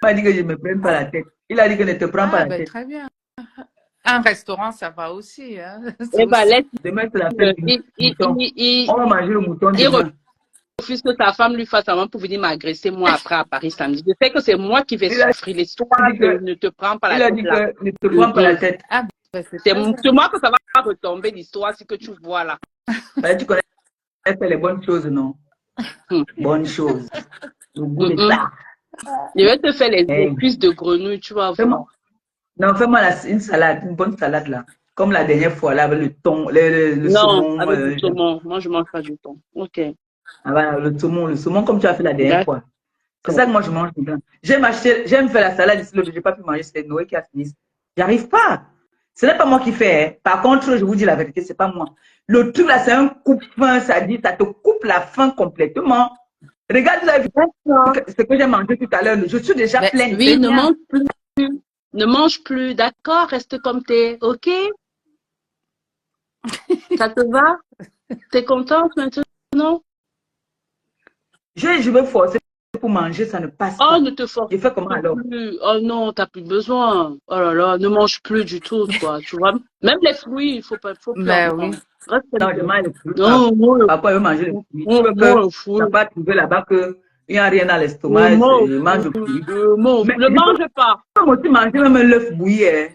m'a dit que je ne me prenne pas la tête. Il a dit que ne te prends pas Ah, la ben tête. très bien. Un restaurant, ça va aussi. Hein. C'est Eva, aussi... laisse. Demain, c'est la fête du mouton. Il On va manger le mouton demain. refuse que sa femme lui fasse avant pour venir m'agresser moi après à Paris samedi. Je sais que c'est moi qui vais souffrir. L'histoire de ne te prends pas la Il a tête dit là. que ne te prends pas la tête. Ah, ben c'est C'est très bien. sur moi que ça va retomber l'histoire, c'est que tu vois là. Ben, tu connais faire les bonnes choses, non? Bonnes choses. Le goût de ça. Je vais te faire les Hey. cuisses de grenouille, tu vas voir. Non, fais-moi une salade, une bonne salade là. Comme la dernière fois là, avec le thon, le Non, saumon. avec du saumon. Moi, je mange pas du thon. Ok. Ah, voilà, le saumon comme tu as fait la dernière fois. C'est D'accord. ça que moi je mange dedans. J'aime faire la salade ici, je n'ai pas pu manger, c'est Noé qui a fini. J'arrive pas. Ce n'est pas moi qui fais. Hein. Par contre, je vous dis la vérité, c'est pas moi. Le truc là, c'est un coupe-faim, ça dit, ça te coupe la faim complètement. Regarde la vidéo, ce que j'ai mangé tout à l'heure. Je suis déjà Mais pleine. Oui, ne mange plus. Ne mange plus, d'accord? Reste comme t'es, ok? Ça te va? T'es contente maintenant? Je veux forcer pour manger, ça ne passe Oh, pas. ne te force Je fais comment alors? plus. Oh non, t'as plus besoin. Oh là là, ne mange plus du tout, quoi. Tu vois? Même les fruits, il faut plus Mais en oui. prendre. Reste Non, comme je t'es. mange les fruits. Non, moi, Papa veut manger les fruits. moi, Tu veux le que tu fruit. n'as pas trouvé là-bas qu'il n'y a rien dans l'estomac, je mange le fruit. Mais Ne je mange pas. peux aussi manger même un œuf bouilli. Hein.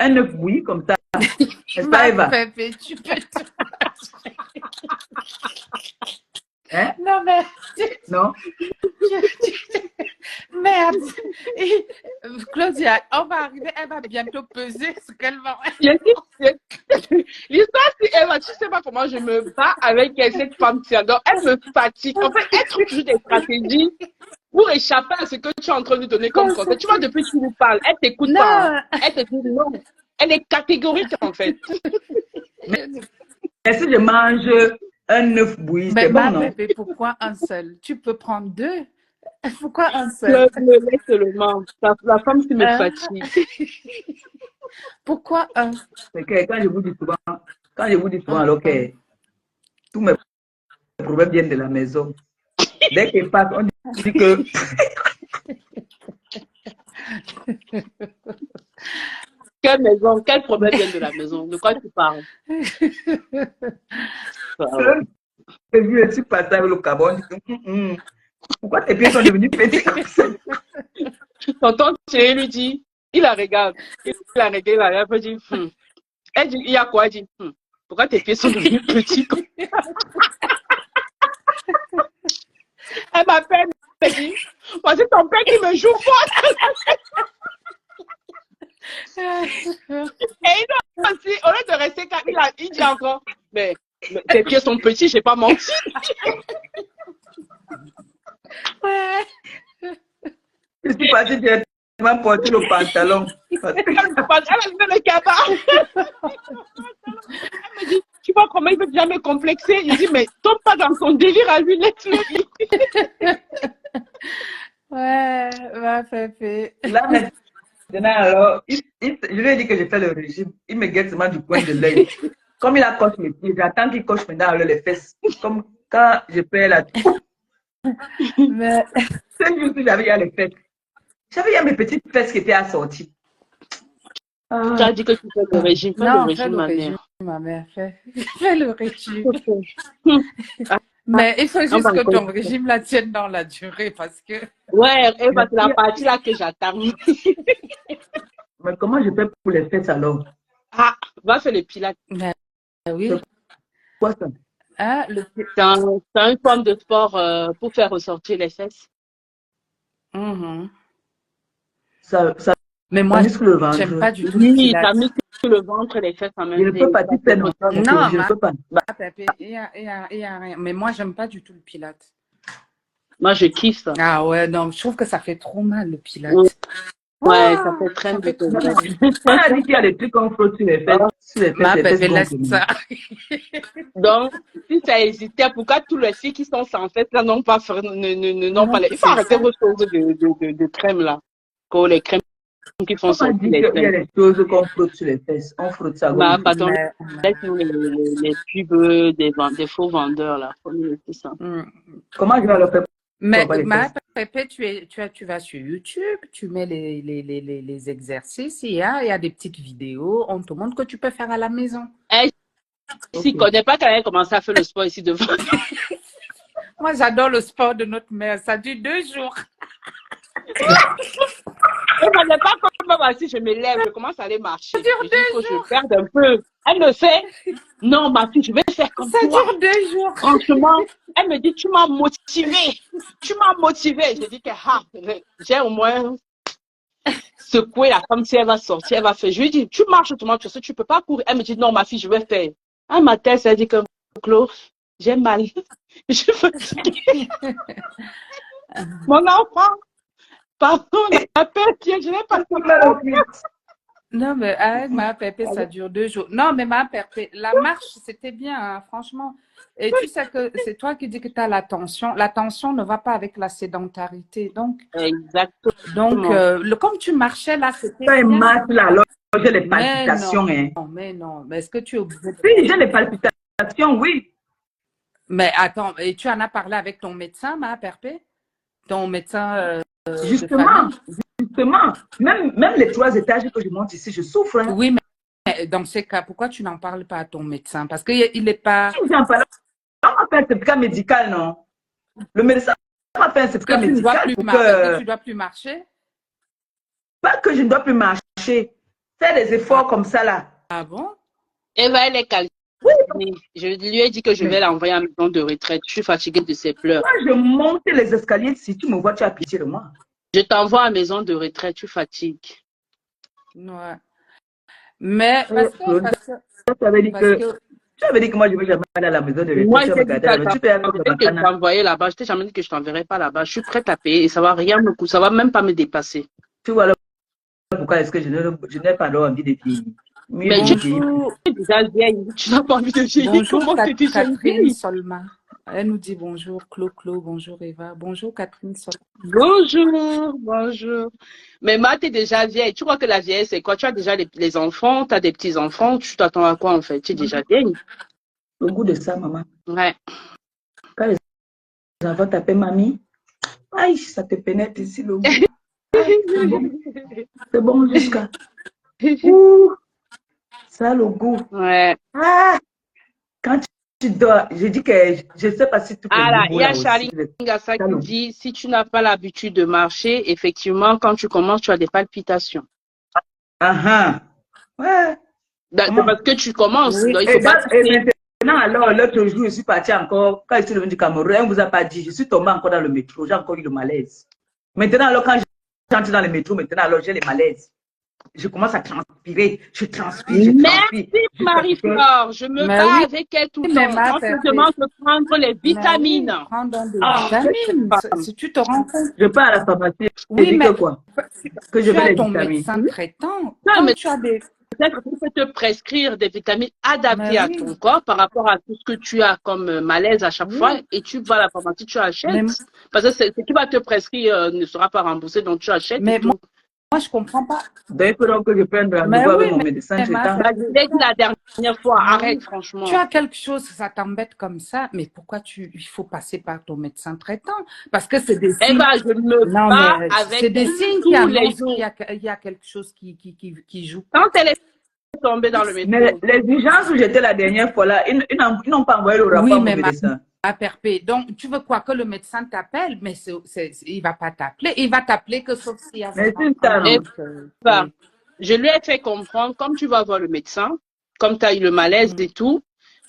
Un œuf bouilli comme ça. N'est-ce pas, Eva? Pépé, tu peux tout manger. Hein? Non, mais... Non? Merde. Et, Claudia, on va arriver, elle va bientôt peser ce qu'elle va... L'histoire, c'est Eva, tu sais pas comment je me bats avec cette femme-ci. Donc, elle me fatigue. En fait, elle trouve toujours des stratégies pour échapper à ce que tu es en train de lui donner comme conseil. Tu vois, depuis que tu lui parles, elle t'écoute pas. Hein. Elle te dit non. Elle est catégorique, en fait. Mais si je mange un œuf bouilli, c'est bon, non? Bébé, pourquoi un seul? Tu peux prendre deux. Pourquoi un seul? Le laisse seulement. La femme qui me fatigue. Pourquoi un? C'est que quand je vous dis souvent, alors que tous mes problèmes viennent de la maison. Dès qu'il passe, on dit que... Quelle maison? Quel problème vient de la maison? De quoi tu parles? J'ai vu un petit passage avec le carbone. Pourquoi tes pieds sont devenus petits comme ça? Tonton Thierry lui dit, il la regarde. Il la regarde, il la regarde, elle dit, Elle dit, il y a quoi? Elle dit, pourquoi tes pieds sont devenus petits comme ça? Elle m'appelle, elle dit, moi c'est ton père qui me joue fort. Et il aussi, au lieu de rester quand il dit encore, mais tes pieds sont petits, j'ai pas menti. Ouais. Je suis partie directement porter le pantalon. Elle a levé le cabas. Elle me dit, tu vois comment il veut déjà me complexer. Il dit, mais tombe pas dans son délire à lui, laisse-le. Ouais, va, Pépé. Là, maintenant, alors, je lui ai dit que j'ai fait le régime. Il me guette seulement du coin de l'œil. Comme il a coché les pieds, j'attends qu'il coche maintenant alors, les fesses. Comme quand je perds la tête. Mais... Ce jour-ci, j'avais les fesses. J'avais mes petites fesses qui étaient assorties. Tu as dit que tu fais le régime. Fais non, le régime, ma mère. Fais le régime. Mais il faut juste que ton régime la tienne dans la durée parce que... Ouais, Eva, c'est la partie là que j'attends. Mais comment je fais pour les fesses alors? Ah, va faire le pilates. Mais, oui. Quoi ça? Ah, c'est une forme de sport pour faire ressortir les fesses. Mais moi, muscle le ventre. J'aime pas du tout. Oui, ça muscle le ventre et les fesses en même temps. Je ne peux pas dire ça, non. Non, je ne peux pas. Pépé, il y a rien. Mais moi, j'aime pas du tout le pilates. Moi, je kiffe. Ah ouais, non, je trouve que ça fait trop mal le pilates. Ouais, ça fait très mal. On a dit qu'il y a des trucs qu'on frotte sur les fesses. Ma bébé, laisse ça. Donc, si tu as hésité, pourquoi tous les filles qui sont sans fesses là n'ont pas fait, n'ont pas les... Il faut arrêter vos choses de crème là. Comme les crèmes qui font sortir les fesses. Il y a des choses qu'on frotte sur les fesses. On frotte ça. Bah, pardon, laisse-nous les pubs des faux vendeurs là. Faut nous laisser ça. Comment je vais le faire Mais pas les ma tests. Pépé, tu vas sur YouTube, tu mets les exercices, il y a des petites vidéos, on te montre que tu peux faire à la maison. Elle s'y Ok. connaît pas quand elle commence à faire le sport ici devant. Moi, j'adore le sport de notre mère, ça dure 2 jours. Elle ne connaît pas comment si je me lève, je commence à aller marcher. dure Je dis, il faut 2 que je jours. perde un peu. Elle me fait, non, ma fille, je vais faire comme Ça toi. dure 2 jours. Franchement, elle me dit, tu m'as motivée. Tu m'as motivée. Je dis que, j'ai au moins secoué la femme si elle va sortir, elle va faire. Je lui dis, tu marches autrement, tu sais, tu peux pas courir. Elle me dit, non, ma fille, je vais faire. Un matin, elle dit que, Claude, j'ai mal. Je suis fatiguée. Mon enfant, pardon, la peur, je n'ai pas le Non, mais avec ma Pépé, ça dure 2 jours. Non, mais ma Pépé, la marche, c'était bien, hein, franchement. Et tu sais que c'est toi qui dis que tu as la tension. La tension ne va pas avec la sédentarité. Donc, Exactement. comme tu marchais là, c'était Ça est bien. marche là, alors j'ai les Mais palpitations. Hein. non, mais non. Mais est-ce que tu es obligé de... Oui, j'ai les palpitations, oui. Mais attends, et tu en as parlé avec ton médecin, ma Pépé? Ton médecin de Justement, famille? justement, même les 3 étages que je monte ici, je souffre. Hein. Oui, mais dans ces cas, pourquoi tu n'en parles pas à ton médecin? Parce qu'il n'est pas... Si j'en parle, on m'a fait un certificat médical, non? Le médecin m'a fait un certificat Que tu ne dois médical plus pour que tu dois plus marcher? pas que je ne dois plus marcher, faire des efforts comme ça là. Ah bon? Eva, elle est calme. Oui, Je lui ai dit que je vais l'envoyer à la maison de retraite. Je suis fatiguée de ses pleurs. moi je monte les escaliers, si tu me vois, tu as pitié de moi. Je t'envoie à la maison de retraite, tu fatigues. Ouais. Mais parce que Tu avais dit que moi je ne vais jamais aller à la maison de retraite. Moi, Tu je vas me t'ai dit garder à la maison. Tu peux aller à que je Makana. t'envoyer là-bas. Je t'ai jamais dit que je t'enverrai pas là-bas. Je suis prête à payer et ça va rien me coûter. Ça va même pas me dépasser. Tu vois alors pourquoi est-ce que je n'ai pas envie de vieillir. Mais bonjour, tu es déjà vieille. Tu n'as pas envie de vieillir. bonjour Comment tu es déjà Catherine vieille? Solma. Elle nous dit bonjour Clo, bonjour Eva, bonjour Catherine Solma. Bonjour, bonjour. Mais Ma, tu es déjà vieille. Tu crois que la vieille, c'est quoi? Tu as déjà les enfants, tu as des petits-enfants. Tu t'attends à quoi en fait? Tu es déjà vieille. Le goût de ça, maman. Ouais. Quand les enfants t'appellent mamie, aïe, ça te pénètre ici le goût. C'est bon jusqu'à. Ouh, ça a le goût. Ouais. Ah, quand tu dors, je dis que je ne sais pas si tu peux. Ah là, il y a Charlie aussi. Ngassa qui dit, si tu n'as pas l'habitude de marcher, effectivement, quand tu commences, tu as des palpitations. Ah ouais. C'est parce que tu commences. Oui. Donc, il faut pas... Et maintenant, alors, l'autre jour, je suis partie encore, quand je suis revenu du Cameroun, on ne vous a pas dit, je suis tombée encore dans le métro, j'ai encore eu le malaise. Maintenant, alors, quand j'entre dans le métro, maintenant, alors, j'ai les malaises. Je commence à transpirer, je transpire. Merci Marie-Flore, je me bats avec elle tout le temps. On te demande de prendre les vitamines. Oui, prends donc des vitamines. Si tu te rends compte. Je pars à la pharmacie, oui, je dis mais que quoi? Que je vais les ton vitamines. médecin traitant. Non, mais tu as des... peut-être qu'il peut te prescrire des vitamines adaptées à ton corps par rapport à tout ce que tu as comme malaise à chaque fois et tu vas à la pharmacie, tu achètes. Parce que ce qui va te prescrire ne sera pas remboursé, donc tu achètes. Mais moi, je ne comprends pas. Donc, il faut que je prenne rendez-vous avec mon médecin traitant. Je l'ai dit la dernière fois, arrête franchement. Tu as quelque chose, ça t'embête comme ça, mais pourquoi il faut passer par ton médecin traitant? Parce que c'est des signes... Eh ben, je me bats avec c'est des signes qui annoncent qu'il y a quelque chose qui joue. Quand elle est tombée dans le métro. Mais les urgences où j'étais la dernière fois là, ils n'ont pas envoyé le rapport au médecin. Donc, tu veux quoi que le médecin t'appelle, mais il ne va pas t'appeler. Il va t'appeler que sauf s'il y a... Je lui ai fait comprendre, comme tu vas voir le médecin, comme tu as eu le malaise et tout,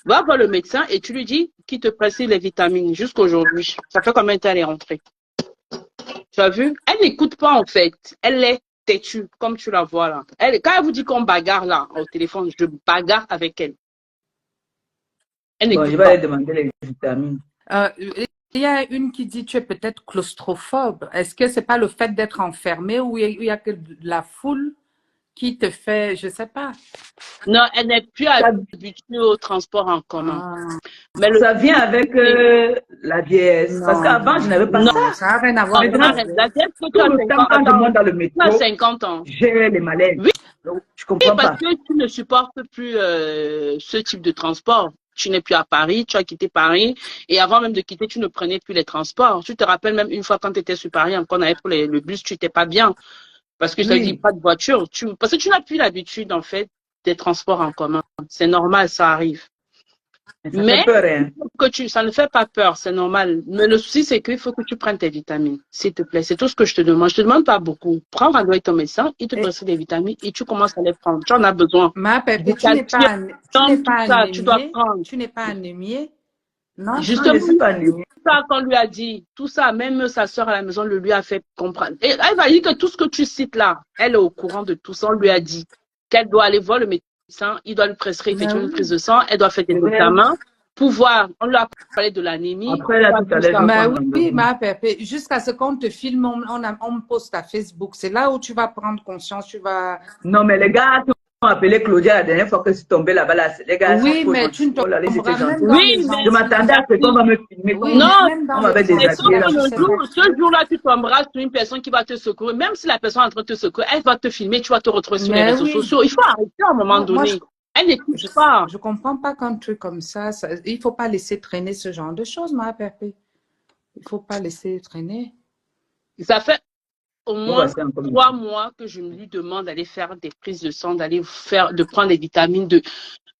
va voir le médecin et tu lui dis qu'il te prescrit les vitamines jusqu'aujourd'hui. Ça fait combien de temps elle est rentrée? Tu as vu? Elle n'écoute pas en fait. Elle est têtue, comme tu la vois là. Quand elle vous dit qu'on bagarre là, au téléphone, je bagarre avec elle. Bon, je vais aller demander les vitamines. Il y a une qui dit tu es peut-être claustrophobe. Est-ce que c'est pas le fait d'être enfermé ou il y a que la foule qui te fait, je sais pas. Non, elle n'est plus habituée au transport en commun. Mais ça vient avec la vieillesse. Parce qu'avant, je n'avais pas ça. Ça n'a rien à voir. La vieillesse, tout le temps, quand je monte dans le métro, tu as 50 ans. J'ai les malaises. Oui. Donc, je comprends pas. Parce que tu ne supportes plus ce type de transport. tu n'es plus à Paris, tu as quitté Paris. Et avant même de quitter, tu ne prenais plus les transports. Tu te rappelles même une fois quand tu étais sur Paris, quand on avait pris le bus, tu n'étais pas bien. Parce que ça dit Oui, pas de voiture. Parce que tu n'as plus l'habitude, en fait, des transports en commun. C'est normal, ça arrive. mais ça Mais fait peur, hein. ça ne fait pas peur, c'est normal. Mais le souci, c'est qu'il faut que tu prennes tes vitamines, s'il te plaît. C'est tout ce que je te demande. Je te demande pas beaucoup. Prends rendez-vous avec ton médecin, il te prescrit des vitamines et tu commences à les prendre. Tu en as besoin. Ma Pépé, Du calcium, tu n'es tout pas ça, tu dois anémié. prendre. Tu n'es pas anémié. Non? Non, je ne Justement, suis pas tout anémie. ça qu'on lui a dit, tout ça, même sa soeur à la maison le lui a fait comprendre. Et elle va dire que tout ce que tu cites là, elle est au courant de tout ça. On lui a dit qu'elle doit aller voir le médecin, il doit lui prescrire Mais effectivement une oui. prise de sang, elle doit faire des Je vais- examens pour voir. On lui a parlé de l'anémie, Après, là, tout à l'heure, je vais Mais prendre oui, rendez-vous. ma Pépé, jusqu'à ce qu'on te filme, on me poste à Facebook. C'est là où tu vas prendre conscience, tu vas... Non, mais les gars qui ont appelé Claudia la dernière fois que je suis tombée là-bas, là, les gars Oui, sont trop mais tu ne gentils. Oh là là, ils étaient tomberas gentils. même dans oui, les mais Je m'attendais à ce qu'on va me filmer. Oui, non, mais même dans on m'avait les mais sauf déshabillé là. que je sais pas. ce jour-là, tu tomberas sur une personne qui va te secourir. Même si la personne est en train de te secourir, elle va te filmer, tu vas te retrouver sur les Mais réseaux oui. sociaux. Il faut arrêter à un moment Moi, donné. Elle n'écoute pas. je comprends pas qu'un truc comme ça, il faut pas laisser traîner ce genre de choses, ma Pépé. Il faut pas laisser traîner. Ça fait au On moins va faire encore une 3 fois. mois que je lui demande d'aller faire des prises de sang, de prendre des vitamines.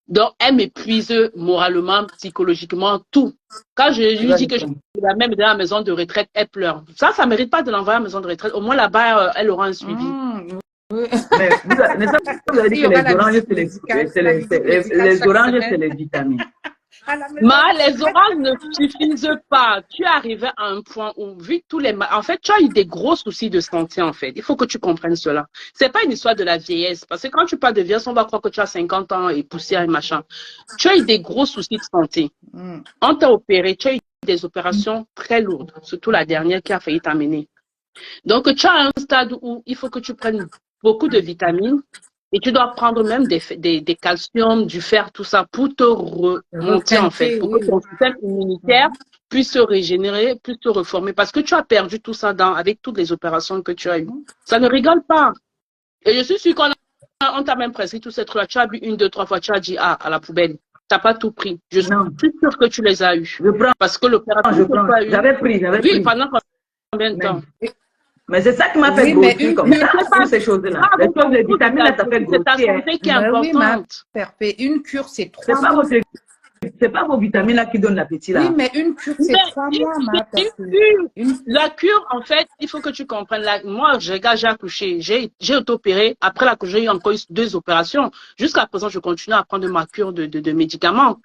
Donc, elle m'épuise moralement, psychologiquement, tout. Quand je Tu lui vas dis le que je prendre. suis la même dans la maison de retraite, elle pleure. Ça mérite pas de l'envoyer à la maison de retraite. Au moins là-bas, elle aura un suivi. Oui. Mais n'est-ce pas que vous avez dit Il y que aura les la oranges, musique c'est musicale, la musique musicale les chaque oranges, semaine. c'est les vitamines. À la maison. Mais les oranges ne suffisent pas. Tu es arrivé à un point où, vu tous les... En fait, tu as eu des gros soucis de santé, en fait. Il faut que tu comprennes cela. C'est pas une histoire de la vieillesse. Parce que quand tu parles de vieillesse, on va croire que tu as 50 ans et poussière et machin. Tu as eu des gros soucis de santé. On t'a opéré. Tu as eu des opérations très lourdes. Surtout la dernière qui a failli t'amener. Donc, tu as un stade où il faut que tu prennes beaucoup de vitamines et tu dois prendre même des calciums, du fer, tout ça pour te remonter en fait, pour que ton système immunitaire puisse se régénérer, puisse se reformer. Parce que tu as perdu tout ça avec toutes les opérations que tu as eues. Ça ne rigole pas. Et je suis sûre qu'on t'a même prescrit tous ces trucs-là. Tu as bu 1, 2, 3 fois, tu as dit à la poubelle. Tu n'as pas tout pris. Je suis sûre que tu les as eus. Je prends. Parce que l'opération que tu as eu. J'avais pris. Oui, pendant combien de temps? Mais c'est ça qui m'a fait grossir comme ça, toutes ces choses-là. Les vitamines, là, ça fait grossir. C'est ta santé qui est importante. Une cure, c'est 3 C'est pas mois. C'est pas vos vitamines là qui donnent l'appétit là. Oui, mais une cure, c'est 3 mois, ma La cure, en fait, il faut que tu comprennes. Moi, j'ai accouché, j'ai auto-opéré. Après l'accouchement, j'ai eu encore 2 opérations. Jusqu'à présent, je continue à prendre ma cure de médicaments.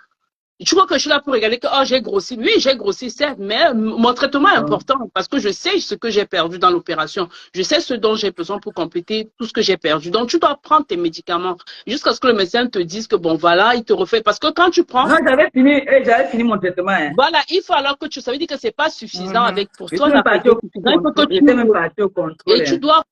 Tu vois que je suis là pour regarder que j'ai grossi. Oui, j'ai grossi, certes, mais mon traitement est important parce que je sais ce que j'ai perdu dans l'opération. Je sais ce dont j'ai besoin pour compléter tout ce que j'ai perdu. Donc, tu dois prendre tes médicaments jusqu'à ce que le médecin te dise que bon, voilà, il te refait. Parce que quand tu prends... Non, j'avais fini mon traitement. Hein. Voilà, il faut alors que ça veut dire que c'est pas suffisant avec pour toi. Et tu dois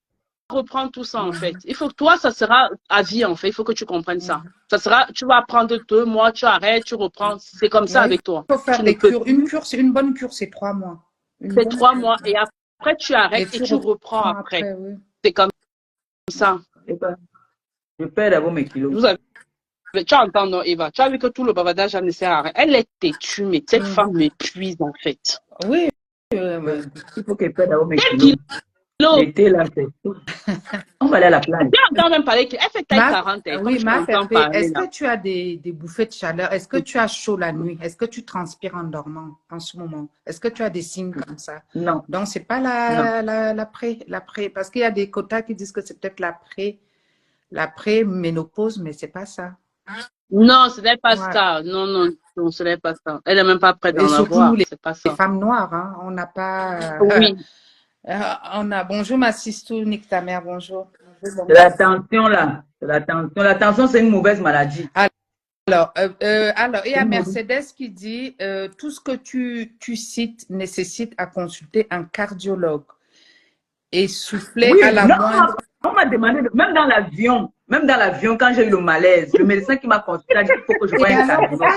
reprendre tout ça en fait. Il faut que toi, ça sera à vie en fait. Il faut que tu comprennes ça. Ça sera, tu vas prendre 2 mois, tu arrêtes, tu reprends. C'est comme ça avec toi. Il faut faire des cures. Une cure, c'est une bonne cure, c'est 3 mois. C'est 3 mois et après tu arrêtes et tu reprends après. Oui. C'est comme ça. Je perds d'abord mes kilos. Tu entends, non, Eva? Tu as vu que tout le bavardage ne sert à rien. Elle est têtue, mais cette femme m'épuise en fait. Oui. Il faut qu'elle perde d'abord mes kilos. L'été, là, c'est tout. On va aller à la plage. Quand même parler qu'elle fait taille 40. Oui, est-ce que tu as des bouffées de chaleur? Est-ce que tu as chaud la nuit? Est-ce que tu transpires en dormant en ce moment? Est-ce que tu as des signes comme ça? Non. Donc, c'est pas l'après. Parce qu'il y a des quotas qui disent que c'est peut-être l'après-ménopause, mais c'est pas ça. Non, ce n'est pas ça. Non, ce n'est pas ça. Elle n'est même pas prête d'en avoir. C'est pas ça. Les femmes noires, hein, on n'a pas... Oui. Bonjour ma sistou, nique ta mère, bonjour. C'est la tension là. La tension, c'est une mauvaise maladie. Alors, il y a Mercedes qui dit tout ce que tu cites nécessite à consulter un cardiologue et souffler à la moindre. On m'a demandé, même dans l'avion, quand j'ai eu le malaise, le médecin qui m'a consulté a dit qu'il faut que je voie un cardiologue.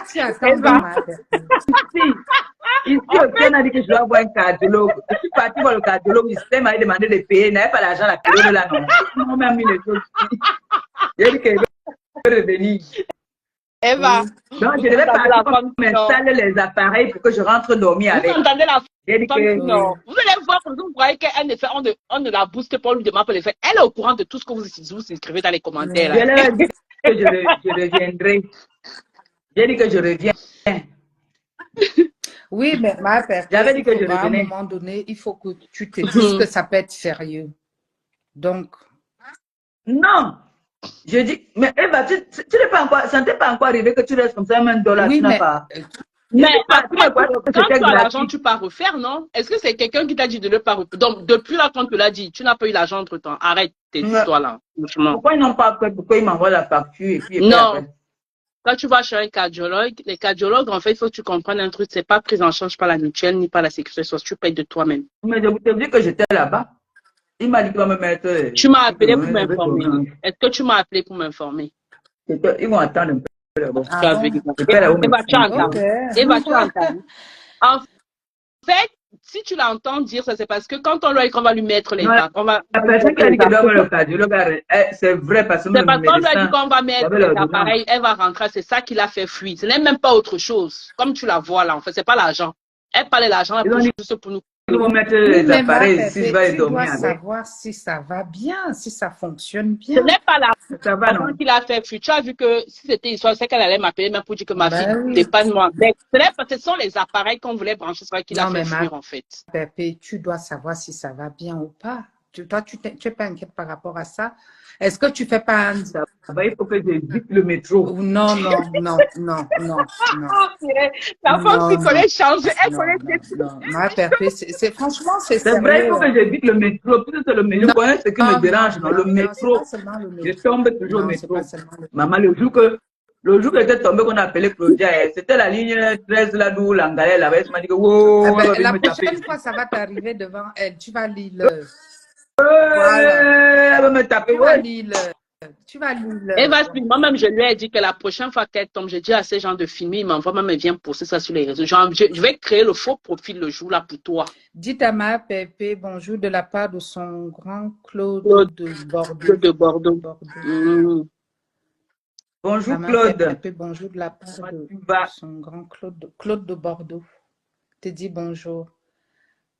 Ici aussi, on a dit que je dois voir un cardiologue. Je suis partie voir le cardiologue, il m'a demandé de payer, il n'avait pas l'argent, la période là, non. On m'a mis les choses. Il a dit qu'il veut revenir. Eva, Donc, je vous devais entendez partir la comme femme on qui dort. m'installe les appareils pour que je rentre dormir Vous avec. entendez la J'ai dit femme que qui dort. Vous allez voir, comme vous voyez qu'elle ne fait, on ne la booste pas, on lui demande pas les faire. Elle est au courant de tout ce que vous écrivez dans les commentaires. je Là. leur ai dit que je reviendrai. J'ai dit que je reviens. Oui, mais ma père, J'avais dit que je à un revenais. moment donné, il faut que tu te dises que ça peut être sérieux. Donc, Non. Je dis, mais Eva, tu n'es pas encore, ça ne t'est pas encore arrivé que tu restes comme ça, même $1, oui, tu n'as mais pas. Mais Tu après, me crois que quand c'était tu as l'argent, gratuit. tu pars refaire, non? Est-ce que c'est quelqu'un qui t'a dit de ne pas refaire? Donc, depuis là, quand tu l'as dit, tu n'as pas eu l'argent entre-temps. Arrête tes histoires-là, franchement. Pourquoi ils n'ont pas fait? Pourquoi ils m'envoient la facture et puis Non. après? Quand tu vas chez un cardiologue, les cardiologues, en fait, il faut que tu comprennes un truc, c'est pas pris en charge par la mutuelle ni par la sécurité sociale, tu payes de toi-même. Mais je vous ai dit que j'étais là-bas. Il m'a dit qu'il va me mettre. Tu m'as appelé pour m'informer. Est-ce que tu m'as appelé pour m'informer? Ils vont attendre un peu là-bas. Tu as vu, Eva, tu as entendu. Eva, tu as entendu. En fait, si tu l'entends dire ça, c'est parce que quand on va lui mettre les pattes, la personne qui a dit qu'elle doit avoir le cardiologue, c'est vrai parce que c'est parce qu'on lui a dit qu'on va mettre les appareils, elle va rentrer, c'est ça qui l'a fait fuir. Ce n'est même pas autre chose. Comme tu la vois là, en fait, c'est pas l'argent. Elle parlait l'argent juste pour nous. Ils vont mettre les appareils si je vais dormir avec. Tu dois savoir si ça va bien, si ça fonctionne bien. Ce n'est pas l'argent qui l'a fait fuir. Tu as vu que si c'était histoire, c'est qu'elle allait m'appeler même pour dire que ma fille dépanne-moi. Ce sont les appareils qu'on voulait brancher, c'est vrai qu'il a fait fuir en fait. Pépé, tu dois savoir si ça va bien ou pas. Toi, tu n'es pas inquiète par rapport à ça. Est-ce que tu fais pas un... Il faut que j'évite le métro. Non. La femme qui connaît changer, elle connaît des non. Ma Pépé, franchement, c'est vrai, il faut que j'évite le métro. Plus c'est le métro, je connais ce qui me dérange. Le métro, je tombe toujours au métro. Maman, le jour que j'étais tombée, qu'on a appelé Claudia, c'était la ligne 13 là d'où l'Angalais là-bas. Elle m'a dit que la prochaine fois, ça va t'arriver devant elle. Tu vas lire. Elle va me taper. Tu vas lire. Et moi-même, je lui ai dit que la prochaine fois qu'elle tombe, j'ai dit à ces gens de filmer, ils m'envoient, même, elle vient poster ça sur les réseaux. Je vais créer le faux profil le jour là pour toi. Dites à ma Pépé bonjour de la part de son grand Claude de Bordeaux. Bonjour Claude. Pépé, bonjour de la part de son grand Claude de Bordeaux. Te dis bonjour.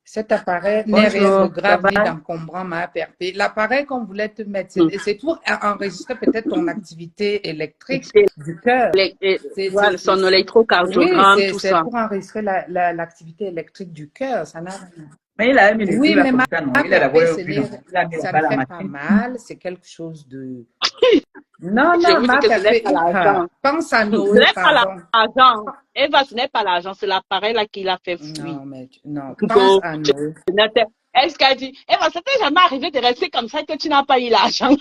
Cet appareil n'est rien de grave ni d'encombrant, ma Pépé. L'appareil qu'on voulait te mettre, c'est pour enregistrer peut-être ton activité électrique du cœur. Son électrocardiogramme, tout ça. C'est pour enregistrer l'activité électrique du cœur. Ça n'a rien. Mais il a mis les oui, mais ça ne fait pas mal. C'est quelque chose de... Non, ma Pépé, pense à nous. Ce n'est pas l'argent. Eva, ce n'est pas l'argent, c'est l'appareil là qui l'a fait fuir. Non, pense à nous. Est-ce qu'elle dit, Eva, ça t'est jamais arrivé de rester comme ça que tu n'as pas eu l'argent?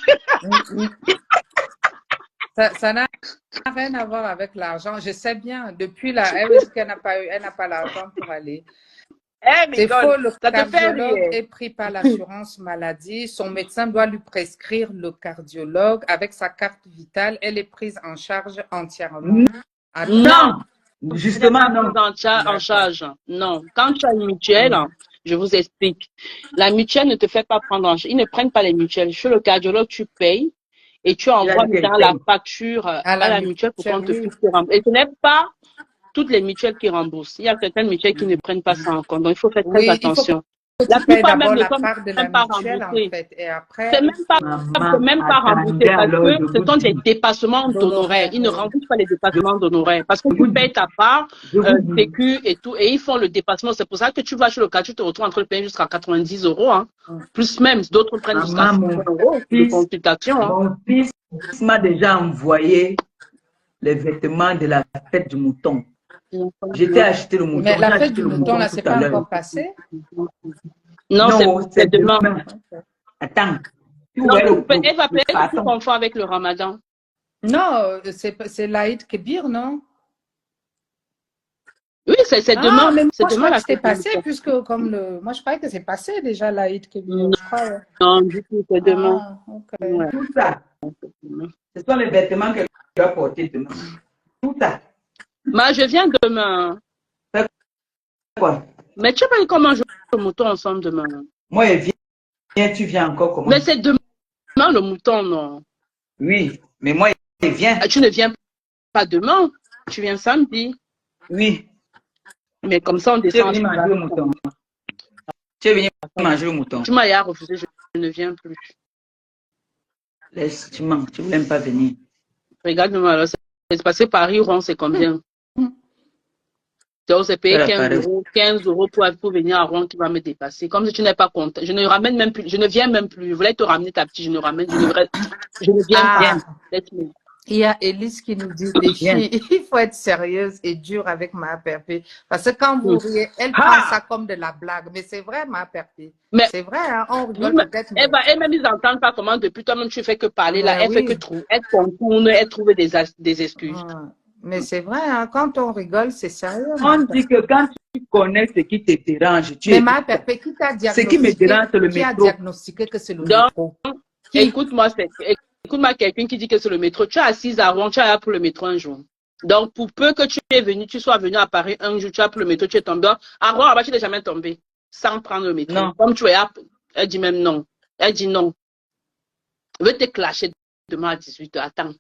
Ça n'a rien à voir avec l'argent. Je sais bien, depuis là, elle dit qu'elle n'a pas l'argent pour aller. C'est faux, le cardiologue est pris par l'assurance maladie. Son médecin doit lui prescrire le cardiologue. Avec sa carte vitale, elle est prise en charge entièrement. Non, justement, non. En charge. Non. Quand tu as une mutuelle, je vous explique. La mutuelle ne te fait pas prendre en charge. Ils ne prennent pas les mutuelles. Chez le cardiologue, tu payes et tu envoies dans la facture à la mutuelle pour qu'on te fixe. Et ce n'est pas toutes les mutuelles qui remboursent. Il y a certaines mutuelles qui ne prennent pas ça en compte. Donc, il faut faire très attention. La plupart même ne sont même pas remboursées. C'est même pas remboursé parce que ce sont des dépassements d'honoraires. Ils ne remboursent pas les dépassements d'honoraires parce que tu payes ta part, PQ et tout, et ils font le dépassement. C'est pour ça que tu vas chez le cas, tu te retrouves entre le payer jusqu'à 90 €, hein. Plus même, d'autres prennent jusqu'à 100 € de consultation. Mon fils m'a déjà envoyé les vêtements de la fête du mouton. J'étais acheté le mouton. Mais la fête du mouton, là, c'est pas encore passé? Non, c'est demain. Attends. Elle va payer tout confort avec le ramadan. Non, c'est l'Aïd Kébir, non? Oui, c'est demain. Mais moi, je crois que c'était passé, puisque moi, je croyais que c'est passé déjà l'Aïd Kébir. Non, du tout, c'est demain. Tout ça. Ce sont les vêtements qu'elle doit porter demain. Tout ça. Mais je viens demain. Quoi? Mais tu vas pas comment jouer le mouton ensemble demain? Moi, elle vient, tu viens encore comment? Mais c'est demain le mouton, non? Oui, mais moi, il vient. Tu ne viens pas demain. Tu viens samedi. Oui. Mais comme ça, on Tu es descend. venu manger le mouton. Tu es venu manger le mouton. Tu m'as hier refusé, je ne viens plus. Laisse, tu mens, tu ne voulais même pas venir. Regarde-moi alors, c'est passé Paris-Rouen, c'est combien? Donc, c'est payé 15 euros pour venir à Rouen qui va me dépasser. Comme si tu n'es pas content. Je ne ramène même plus, je ne viens même plus. Je voulais te ramener ta petite, je ne viens pas. Il y a Élise qui nous dit, les filles, il faut être sérieuse et dure avec ma Perpé. Parce que quand vous riez, elle prend ça comme de la blague. Mais c'est vrai, ma Perpé. C'est vrai, hein, on rigole peut-être. Elle-même, ils n'entendent pas comment depuis toi-même tu fais que parler là. Elle fait que trouver. Elle contourne, elle trouve des excuses. Mais c'est vrai, hein, quand on rigole, c'est sérieux. On dit que quand tu connais ce qui te dérange, tu mais ma Perpé, qui t'a diagnostiqué? Ce qui me dérange, c'est le métro. Qui a diagnostiqué que c'est le métro? Écoute-moi, quelqu'un qui dit que c'est le métro. Tu es assise à Rouen, tu es là pour le métro un jour. Donc, pour peu que tu sois venu à Paris un jour, tu es pour le métro, tu es tombé. À Rouen, là-bas, tu n'es jamais tombé sans prendre le métro. Non. Comme tu es là, elle dit même non. Elle dit non. Je vais te clasher demain à 18h. Attends.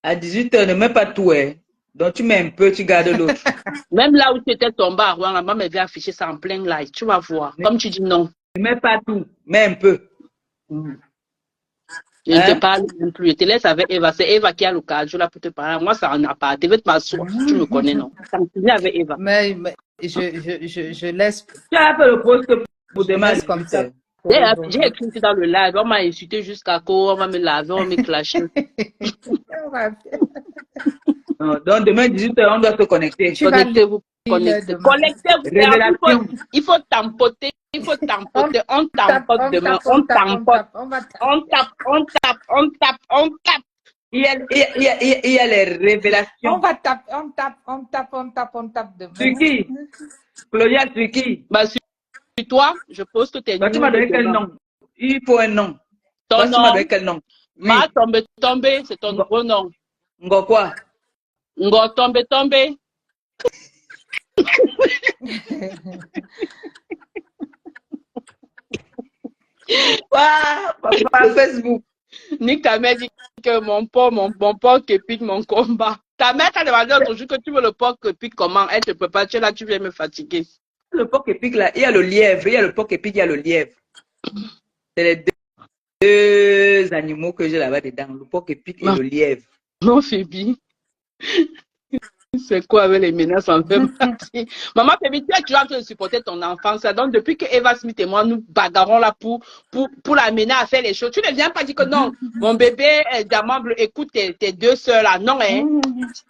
À 18h, ne mets pas tout, hein. Donc, tu mets un peu, tu gardes l'autre. Même là où tu étais tombé à Rouen, la maman vient afficher ça en plein live. Tu vas voir. Comme tu dis non. Ne mets pas tout, mets un peu. Je ne te parle même plus. Je te laisse avec Eva. C'est Eva qui a l'occasion là pour te parler. Moi, ça en a pas. Tu veux te m'asseoir. Tu me connais, non? Ça me finit avec Eva. Mais je laisse. Tu as fait le poste pour demain comme ça. J'ai écrit dans le live. On m'a insulté jusqu'à quoi? On va me laver, on m'a clasher. Donc, demain, 18h, on doit se connecter. Connectez-vous. Connectez-vous. Il faut tampoter. Il faut tampoter. On tampote demain. On tampote. On tape. Il y a les révélations. On va taper, on tape demain. Sur qui? Claudia, sur qui? Bah, sur toi, je pose que tes tu m'as donné quel nom? Il faut un nom. Ton nom? Tu m'as donné quel nom? Ma tombe, c'est ton gros nom. Ngo quoi? Ngo tombe. Par Facebook. Nick, ta mère dit que mon porc qui pique mon combat. Ta mère t'a demandé l'autre jour que tu veux le porc qui pique comment? Elle te peut pas, tu es là, tu viens me fatiguer. Le porc qui pique là, il y a le lièvre, il y a le porc qui pique, il y a le lièvre. C'est les deux animaux que j'ai là-bas dedans, le porc qui pique et le lièvre. Non, Phoebe. C'est quoi avec les menaces en fait? Maman, Phoebe, tu es toujours en train de supporter ton enfance. Donc, depuis que Eva Smith et moi nous bagarrons là pour l'amener à faire les choses, tu ne viens pas dire que non, mon bébé Diamant Bleu, écoute tes deux sœurs là. Non, hein.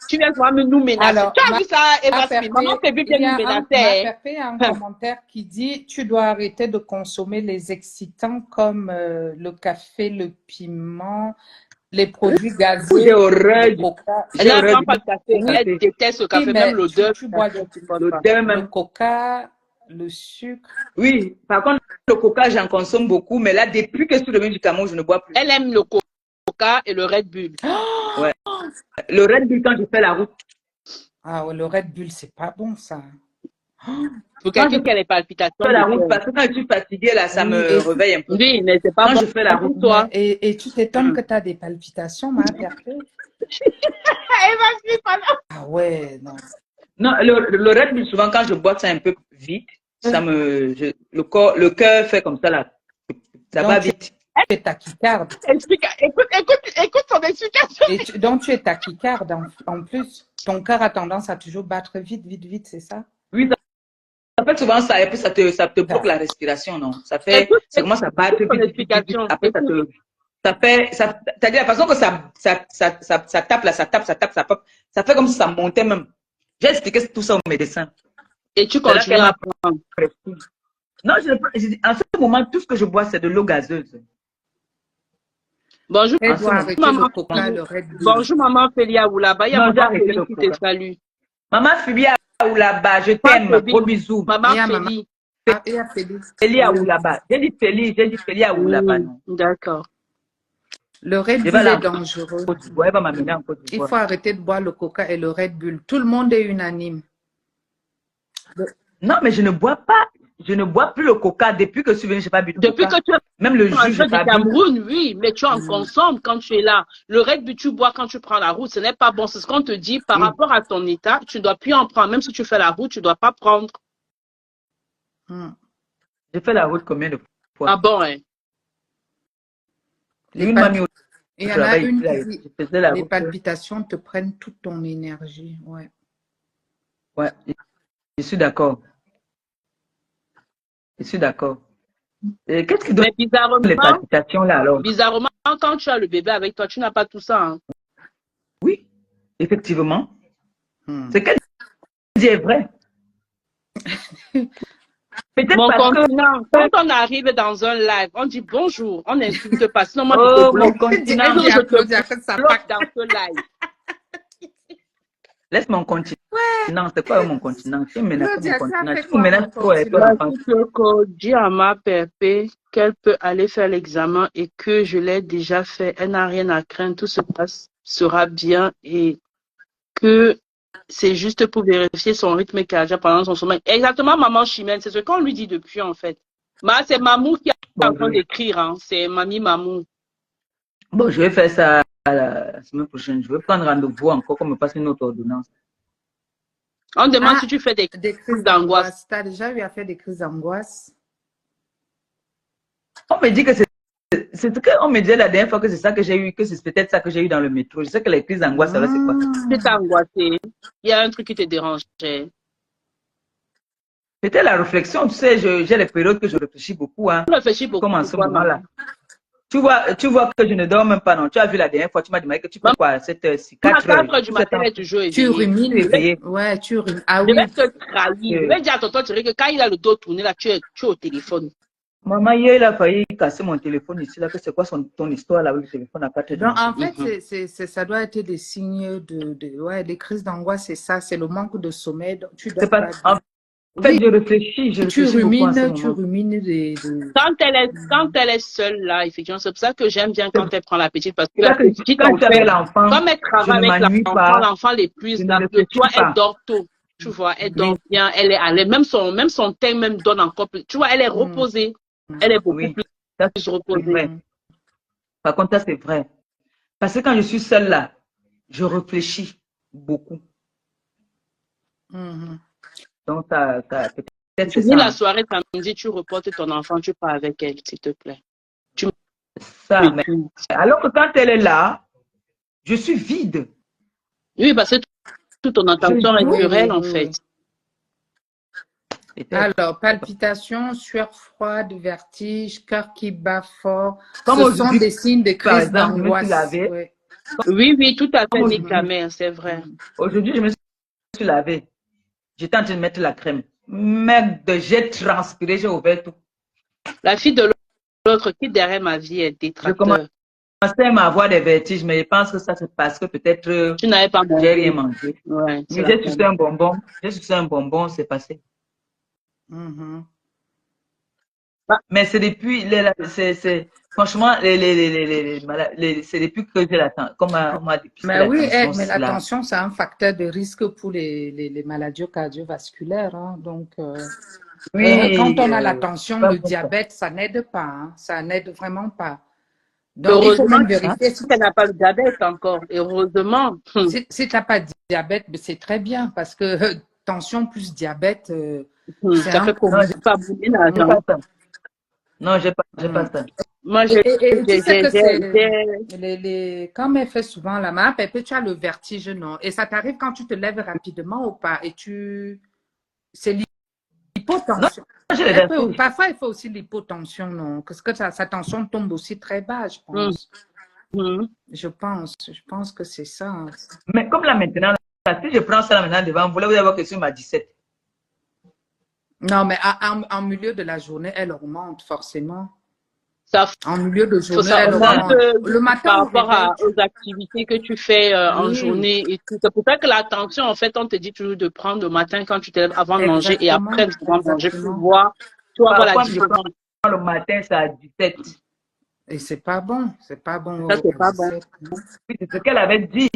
Tu viens vraiment nous menacer. Alors, tu as vu ça, Eva Smith? Maman, Phoebe vient nous menacer. Il y a un commentaire qui dit tu dois arrêter de consommer les excitants comme le café, le piment. Les produits gazeux. J'ai horreur. Elle n'aime pas le café. Elle déteste le café, même l'odeur. Tu bois le coca, le sucre. Oui, par contre, le coca, j'en consomme beaucoup, mais là, depuis que je suis revenu du Cameroun, je ne bois plus. Elle aime le coca et le Red Bull. Ouais. Le Red Bull, quand je fais la route. Ah ouais, le Red Bull, c'est pas bon, ça. Pour quelqu'un qui a les palpitations. Je fais la route, parce que quand je suis fatiguée, là, ça me réveille un peu. Oui, mais c'est pas quand bon. Je fais la route, toi. Et tu t'étonnes que tu as des palpitations, ma Perpé? Ah ouais, non. Non, le Red Bull, souvent, quand je bois ça un peu vite, ça me, le cœur fait comme ça, là. Ça va vite. Tu es tachycarde. Écoute son explication. Donc, tu es tachycarde en plus. Ton cœur a tendance à toujours battre vite, c'est ça? Oui, ça fait souvent ça, et puis ça te bloque la respiration, non? Ça commence à battre vite. Après, c'est-à-dire la façon que ça tape là, ça fait comme si ça montait même. J'ai expliqué tout ça au médecin. Et tu continues à prendre? Non, en ce moment, tout ce que je bois, c'est de l'eau gazeuse. Bonjour, maman. Bonjour, maman Félia Oulaba. Il y a maman Félia qui te salue. Maman Félia Oulaba, je t'aime. Gros bisous. Maman Félia. Félia Oulaba. J'ai dit Félia Oulaba. D'accord. Le Red Bull est dangereux. Il faut arrêter de boire le coca et le Red Bull. Tout le monde est unanime. Non, mais je ne bois pas. je ne bois plus le coca depuis que je suis venue, je n'ai pas bu de Depuis coca. que tu es Même le en jus, je train n'ai pas de bu. Cameroun, oui, mais tu en consommes quand tu es là. Le Red Bull, tu bois quand tu prends la route, ce n'est pas bon. C'est ce qu'on te dit par Oui. rapport à ton état. Tu ne dois plus en prendre. Même si tu fais la route, tu ne dois pas prendre. J'ai fait la route combien de fois? Ah bon, hein? Une mamie au Il y en a travail, une là, qui dit, je faisais la les route. palpitations te prennent toute ton énergie. Ouais. Ouais, je suis d'accord. Je suis d'accord. Qu'est-ce qui donne Mais les palpitations là alors? bizarrement, quand tu as le bébé avec toi, tu n'as pas tout ça. Hein? Oui, effectivement. Ce qu'elle dit est vrai. Mon continent, quand on arrive dans un live, on dit bonjour, on n'insulte pas. Sinon, moi, Oh, je mon te continent. bloque. Je te bloque dans ce live. Laisse mon continent. C'est quoi mon continent? Tu menaces mon continent. Tu me menaces trop avec toi. Dis à ma pépé qu'elle peut aller faire l'examen et que je l'ai déjà fait. Elle n'a rien à craindre. Tout se sera bien et que c'est juste pour vérifier son rythme cardiaque pendant son sommeil. Exactement, maman Chimène. C'est ce qu'on lui dit depuis, en fait. C'est Mamou qui est en train d'écrire. Hein. C'est Mamie Mamou. Bon, je vais faire ça la semaine prochaine. Je vais prendre rendez-vous encore qu'on me passe une autre ordonnance. On demande si tu fais des crises d'angoisse. Tu as déjà eu à faire des crises d'angoisse? On me dit que c'est ce qu'on me disait la dernière fois que c'est ça que j'ai eu, que c'est peut-être ça que j'ai eu dans le métro. Je sais que les crises d'angoisse, ça va, c'est quoi? Tu t'es angoissé. Il y a un truc qui te dérangeait. C'était la réflexion. Tu sais, j'ai les périodes que je réfléchis beaucoup. Hein. Tu réfléchis beaucoup. Comme en ce moment-là. Tu vois que je ne dors même pas, non. Tu as vu la dernière fois, tu m'as demandé que tu fais quoi à 7 heure-ci, 4 heures du matin, elle est toujours éveillée. Tu rumines. Ouais, tu rumines. Ah oui. Je vais te trahir. Je vais dire à tonton Thierry que quand il a le dos tourné, là, tu es au téléphone. Maman, hier, il a failli casser mon téléphone ici, là, que c'est quoi ton histoire là, avec le téléphone à 4 heures? Donc, en fait, ça doit être des signes ouais, les crises d'angoisse, c'est ça, c'est le manque de sommeil. Tu dois pas... En fait, je réfléchis rumines, beaucoup en ce tu moment. rumines Quand elle est seule là, effectivement, c'est pour ça que j'aime bien quand elle prend la petite, parce que la petite, quand tu avais l'enfant, comme elle travaille avec l'enfant l'épuise, le toi, elle dort tôt. Tu vois, elle dort bien, elle est à l'aise, même son teint même donne encore plus. Tu vois, elle est reposée. Elle est beaucoup plus reposée. Par contre, ça c'est vrai. Parce que quand je suis seule là, je réfléchis beaucoup. Donc, peut-être tu dis la soirée samedi, tu reportes ton enfant, tu pars avec elle, s'il te plaît. Alors que quand elle est là, je suis vide. Oui, parce que toute ton attention est sur elle, en fait. Alors, palpitations, sueur froide, vertige, cœur qui bat fort. Comme ce sont des signes de crise d'angoisse. Oui, tout à fait, nique ta mère, c'est vrai. Aujourd'hui, je me suis lavé. J'étais en train de mettre la crème. Merde, j'ai transpiré, j'ai ouvert tout. La fille de l'autre qui derrière ma vie est détracteur. Je commençais à avoir des vertiges, mais je pense que ça c'est parce que peut-être tu n'avais pas mangé. J'ai rien mangé. Ouais, j'ai sucé un bonbon. J'ai sucé un bonbon, c'est passé. Mais c'est depuis, franchement, c'est depuis que j'ai la tension. Comme on m'a dit, mais oui, mais la tension, c'est un facteur de risque pour les maladies cardiovasculaires. Hein, donc, quand on a la tension, le diabète, ça n'aide pas. Hein, ça n'aide vraiment pas. Donc, il faut même vérifier si tu n'as pas le diabète encore. Heureusement. Si tu n'as pas de diabète, c'est très bien parce que tension plus diabète, ça fait pas bouger l'argent. Non, j'ai pas ça. Moi, tu sais que comme elle fait souvent la map, tu as le vertige, non? Et ça t'arrive quand tu te lèves rapidement ou pas? Et c'est l'hypotension. Parfois, il faut aussi l'hypotension, non? Parce que sa tension tombe aussi très bas, je pense. Je pense que c'est ça. Hein. Mais comme là maintenant, si je prends ça là maintenant devant vous, là, vous allez voir que sur ma 17. Non, mais en milieu de la journée, elle augmente forcément. En milieu de journée, elle augmente. Le matin, par rapport aux activités que tu fais en journée et tout. C'est pour ça que la tension, en fait, on te dit toujours de prendre le matin quand tu te lèves avant de manger et après de manger pour voir. Tu vas voir la différence. Le matin, c'est à 17. Et c'est pas bon. C'est pas bon. Ça, c'est pas bon. C'est ce qu'elle avait dit.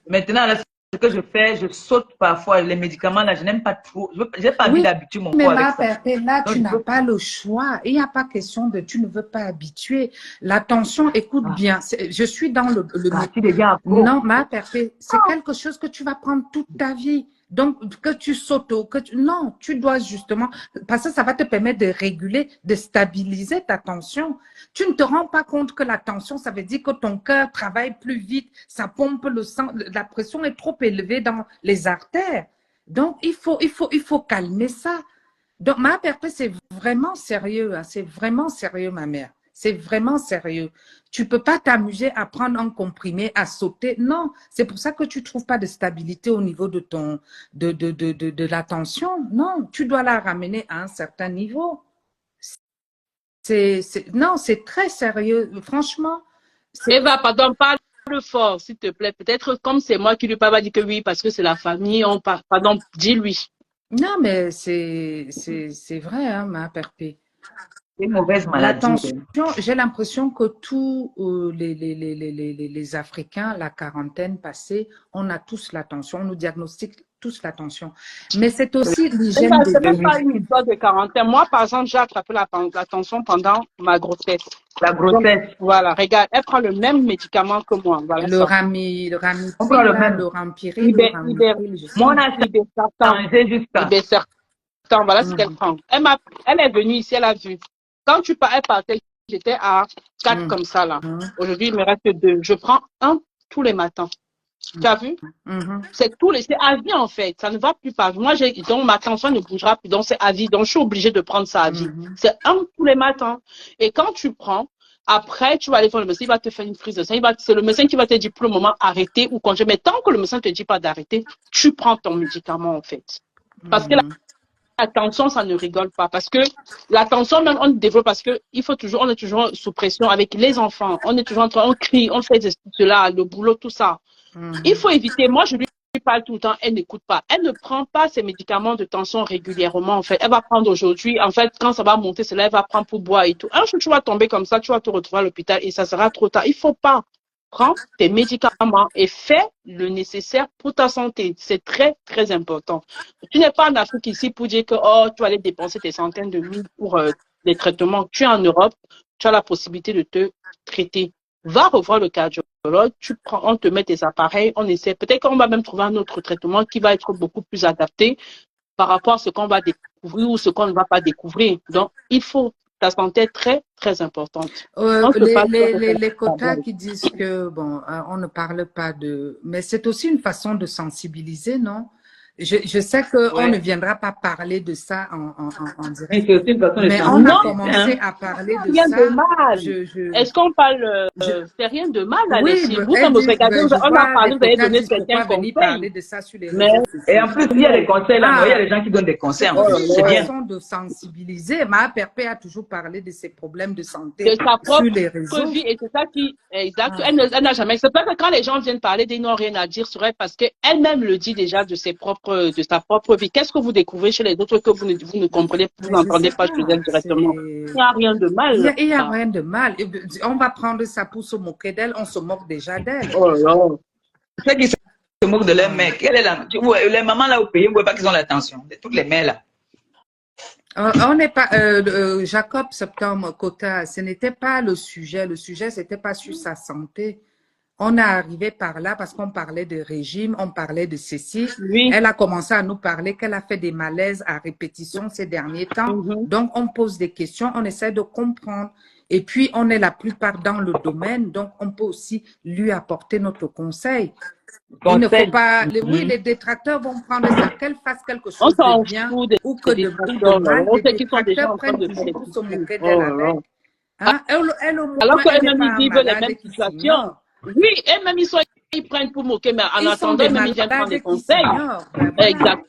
Maintenant, là, c'est que je fais, je saute parfois les médicaments là, je n'aime pas trop. Je n'ai pas envie Oui, d'habituer mon mais corps avec ma ça. père, là, Donc, tu je n'as veux- pas le choix. Il n'y a pas question de tu ne veux pas habituer. L'attention, écoute Ah, bien, je suis dans si les gars, non, ma père, c'est quelque chose que tu vas prendre toute ta vie. Donc, que tu sautes, non, tu dois justement, parce que ça va te permettre de réguler, de stabiliser ta tension. Tu ne te rends pas compte que la tension, ça veut dire que ton cœur travaille plus vite, ça pompe le sang, la pression est trop élevée dans les artères. Donc, il faut calmer ça. Donc, ma père, c'est vraiment sérieux, hein, c'est vraiment sérieux, ma mère. C'est vraiment sérieux. Tu peux pas t'amuser à prendre un comprimé, à sauter. Non, c'est pour ça que tu trouves pas de stabilité au niveau de ton, de la tension. Non, tu dois la ramener à un certain niveau. Non, c'est très sérieux. Franchement, Eva, pardon, parle fort, s'il te plaît. Peut-être comme c'est moi qui lui parle, va dire que oui, parce que c'est la famille, on parle. Pardon, dis-lui. non, mais c'est vrai, hein, ma perpé. c'est une mauvaise La maladie. tension, j'ai l'impression que tous les Africains, la quarantaine passée, on a tous la tension, on nous diagnostique tous la tension. Mais c'est aussi l'hygiène de C'est même vie. pas une histoire de quarantaine. Moi, par exemple, j'ai attrapé la tension pendant ma grossesse. La Donc, grossesse, voilà, regarde, elle prend le même médicament que moi. Voilà Le ça. ramiprile, on prend le là, même. le rampiril, le ramiprile, je sais Moi, on pas. a Ibercertan. changé jusqu'à. Ibercertan, voilà ce qu'elle prend. Elle est venue ici, elle a vu. Quand elle partait, j'étais à 4 comme ça, là. Aujourd'hui, il me reste 2. Je prends un tous les matins. Tu as vu? C'est à vie en fait, ça ne va plus pas. Moi, donc ma tension ne bougera plus, donc c'est à vie, donc je suis obligée de prendre ça à vie. C'est un tous les matins. Et quand tu prends, après, tu vas aller voir le médecin, il va te faire une prise de sang, c'est le médecin qui va te dire pour le moment arrêter ou congé. Mais tant que le médecin ne te dit pas d'arrêter, tu prends ton médicament en fait. Parce que la tension, ça ne rigole pas. Parce que la tension, même, on développe parce que on est toujours sous pression avec les enfants. On est toujours on crie, on fait cela, le boulot, tout ça. Il faut éviter. Moi, je lui parle tout le temps. Elle n'écoute pas. Elle ne prend pas ses médicaments de tension régulièrement. En fait, elle va prendre aujourd'hui. En fait, quand ça va monter, c'est là, elle va prendre pour boire et tout. Un jour, tu vas tomber comme ça, tu vas te retrouver à l'hôpital et ça sera trop tard. Il faut pas. Prends tes médicaments et fais le nécessaire pour ta santé. C'est très, très important. Tu n'es pas en Afrique ici pour dire que tu vas aller dépenser tes centaines de mille pour les traitements. Tu es en Europe, tu as la possibilité de te traiter. Va revoir le cardiologue, on te met tes appareils, on essaie. Peut-être qu'on va même trouver un autre traitement qui va être beaucoup plus adapté par rapport à ce qu'on va découvrir ou ce qu'on ne va pas découvrir. Donc, ta santé est très, très importante. Les quotas qui disent que, bon, on ne parle pas de... Mais c'est aussi une façon de sensibiliser, non? Je sais qu'on ne viendra pas parler de ça en direct, mais on a commencé à parler de ça. Rien de mal. Est-ce qu'on parle... c'est rien de mal, Alexis. Vous, quand vous regardez, on a parlé, vous avez donné certains conseils. Parler de ça sur les réseaux sociaux. Et en plus, il y a des conseils là, il y a des gens qui donnent des conseils. C'est une façon de sensibiliser. Ma Perpé a toujours parlé de ses problèmes de santé de sa sur les réseaux. propre vie, et c'est ça qui est exact. Elle n'a jamais... C'est pas que quand les gens viennent parler, ils n'ont rien à dire sur elle parce qu'elle-même le dit déjà de sa propre vie. Qu'est-ce que vous découvrez chez les autres que vous ne comprenez, vous n'entendez pas chez elle directement? Il n'y a rien de mal. Il n'y a rien de mal. On va prendre ça pour se moquer d'elle. On se moque déjà d'elle. Oh non. Ceux qui se moquent de leur mec, les mamans là au pays, vous ne voyez pas qu'ils ont l'attention. Toutes les mères là. On n'est pas Jacob Septembre Kota, ce n'était pas le sujet. Le sujet, c'était pas sur sa santé. On est arrivé par là parce qu'on parlait de régime, on parlait de ceci. Oui. Elle a commencé à nous parler qu'elle a fait des malaises à répétition ces derniers temps. Donc, on pose des questions, on essaie de comprendre. Et puis, on est la plupart dans le domaine, donc on peut aussi lui apporter notre conseil. Il ne faut pas... Oui, les détracteurs vont prendre ça, qu'elle fasse quelque chose de bien ou que de mal. Les détracteurs prennent toujours pour se moquer d'elle avec. Hein? Elle, au moins, alors qu'elle-même ils vivent les mêmes situations. Oui, elles-mêmes, ils prennent pour moquer, mais en attendant, même ils viennent prendre des conseils. Exact.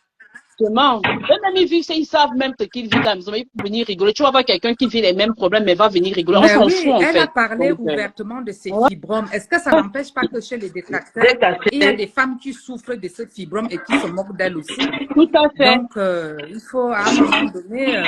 Exactement. Même ils vivent, ils savent même qu'ils vivent à la maison, mais ils vont venir rigoler. Tu vas voir quelqu'un qui vit les mêmes problèmes, mais va venir rigoler. On Mais s'en oui, fout, en elle fait. a parlé Donc, ouvertement de ces ouais. fibromes. Est-ce que ça n'empêche pas que chez les détracteurs, il y a des femmes qui souffrent de ce fibrome et qui se moquent d'elles aussi? Tout à fait. Donc, il faut, à un moment donné,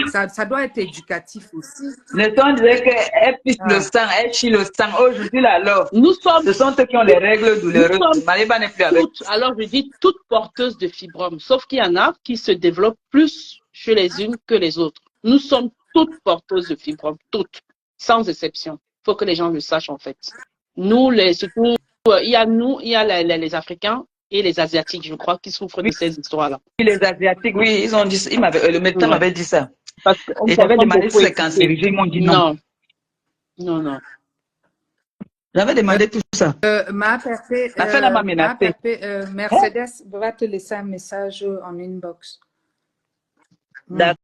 ça doit être éducatif aussi. Le temps disait qu'elle pisse Ah. le sang, elle chie le sang. Aujourd'hui, là, alors, Nous sommes, ce sont ceux qui ont les règles douloureuses. Nous sommes Mariba n'est plus avec. alors je dis toutes porteuses de fibromes, sauf qu'il y en a qui se développent plus chez les unes que les autres. Nous sommes toutes porteuses de fibromes, toutes, sans exception. Il faut que les gens le sachent en fait. Nous, surtout, il y a nous, il y a les Africains et les Asiatiques, je crois, qui souffrent de ces histoires-là. Les Asiatiques, oui, ils ont dit, le médecin m'avait dit ça. Parce Et j'avais demandé si c'est cancérigène, ils m'ont dit non. Non. J'avais demandé tout ça. Mercedes va te laisser un message en inbox. D'accord.